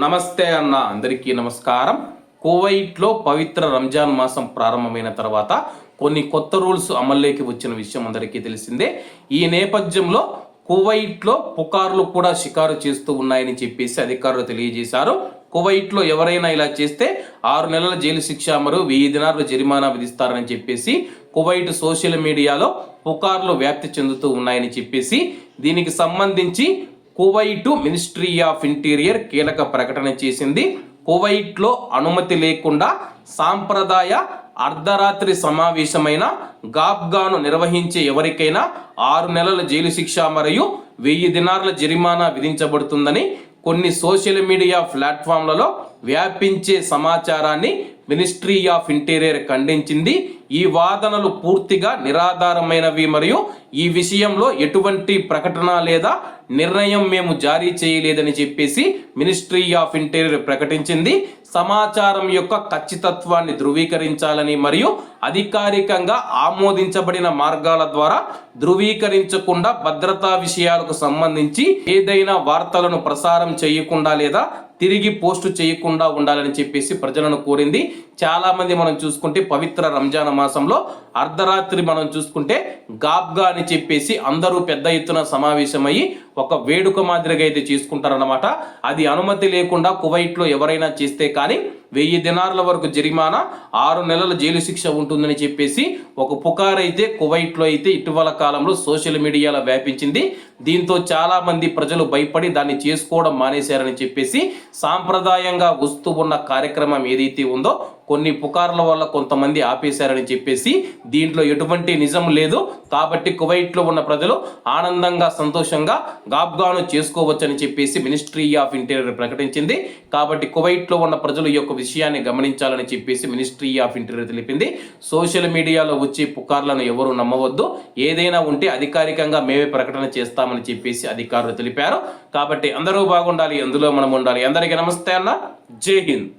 నమస్తే అన్న, అందరికీ నమస్కారం. కువైట్లో పవిత్ర రంజాన్ మాసం ప్రారంభమైన తర్వాత కొన్ని కొత్త రూల్స్ అమల్లోకి వచ్చిన విషయం అందరికీ తెలిసిందే. ఈ నేపథ్యంలో కువైట్లో పుకార్లు కూడా షికారు చేస్తూ ఉన్నాయని చెప్పేసి అధికారులు తెలియజేశారు. కువైట్లో ఎవరైనా ఇలా చేస్తే 6 నెలల జైలు శిక్ష మరియు 1000 దినార్ల జరిమానా విధిస్తారని చెప్పేసి కువైట్ సోషల్ మీడియాలో పుకార్లు వ్యాప్తి చెందుతూ ఉన్నాయని చెప్పేసి దీనికి సంబంధించి కువైట్ మినిస్ట్రీ ఆఫ్ ఇంటీరియర్ కీలక ప్రకటన చేసింది. కువైట్లో అనుమతి లేకుండా సాంప్రదాయ అర్ధరాత్రి సమావేశమైన గాబ్గాను నిర్వహించే ఎవరికైనా 6 నెలల జైలు శిక్ష మరియు 1000 దినార్ల జరిమానా విధించబడుతుందని కొన్ని సోషల్ మీడియా ప్లాట్ఫామ్లలో వ్యాపించే సమాచారాన్ని మినిస్ట్రీ ఆఫ్ ఇంటీరియర్ ఖండించింది. ఈ వాదనలు పూర్తిగా నిరాధారమైనవి మరియు ఈ విషయంలో ఎటువంటి ప్రకటన లేదా నిర్ణయం మేము జారీ చేయలేదని చెప్పేసి మినిస్ట్రీ ఆఫ్ ఇంటీరియర్ ప్రకటించింది. సమాచారం యొక్క ఖచ్చితత్వాన్ని ధృవీకరించాలని మరియు అధికారికంగా ఆమోదించబడిన మార్గాల ద్వారా ధృవీకరించకుండా భద్రతా విషయాలకు సంబంధించి ఏదైనా వార్తలను ప్రసారం చేయకుండా లేదా తిరిగి పోస్టు చేయకుండా ఉండాలని చెప్పేసి ప్రజలను కోరింది. చాలా మంది మనం చూసుకుంటే పవిత్ర రంజాన్ మాసంలో అర్ధరాత్రి మనం చూసుకుంటే గాబ్గా అని చెప్పేసి అందరూ పెద్ద ఎత్తున సమావేశమయ్యి ఒక వేడుక మాదిరిగా అయితే చేసుకుంటారన్నమాట. అది అనుమతి లేకుండా కువైట్లో ఎవరైనా చేస్తే కానీ 1000 దినార్ల వరకు జరిమానా, 6 నెలల జైలు శిక్ష ఉంటుందని చెప్పేసి ఒక పుకారు అయితే కువైట్లో అయితే ఇటీవల కాలంలో సోషల్ మీడియాలో వ్యాపించింది. దీంతో చాలా మంది ప్రజలు భయపడి దాన్ని చేసుకోవడం మానేశారని చెప్పేసి సాంప్రదాయంగా వస్తూ ఉన్న కార్యక్రమం ఏదైతే ఉందో కొన్ని పుకార్ల వల్ల కొంతమంది ఆపేశారని చెప్పేసి దీంట్లో ఎటువంటి నిజం లేదు. కాబట్టి కువైట్లో ఉన్న ప్రజలు ఆనందంగా సంతోషంగా గాబ్గాను చేసుకోవచ్చని చెప్పేసి మినిస్ట్రీ ఆఫ్ ఇంటీరియర్ ప్రకటించింది. కాబట్టి కువైట్లో ఉన్న ప్రజలు ఈ యొక్క విషయాన్ని గమనించాలని చెప్పేసి మినిస్ట్రీ ఆఫ్ ఇంటీరియర్ తెలిపింది. సోషల్ మీడియాలో వచ్చే పుకార్లను ఎవరు నమ్మవద్దు, ఏదైనా ఉంటే అధికారికంగా మేమే ప్రకటన చేస్తామని చెప్పేసి అధికారులు తెలిపారు. కాబట్టి అందరూ బాగుండాలి, అందులో మనం ఉండాలి. అందరికీ నమస్తే అన్న, జై హింద్.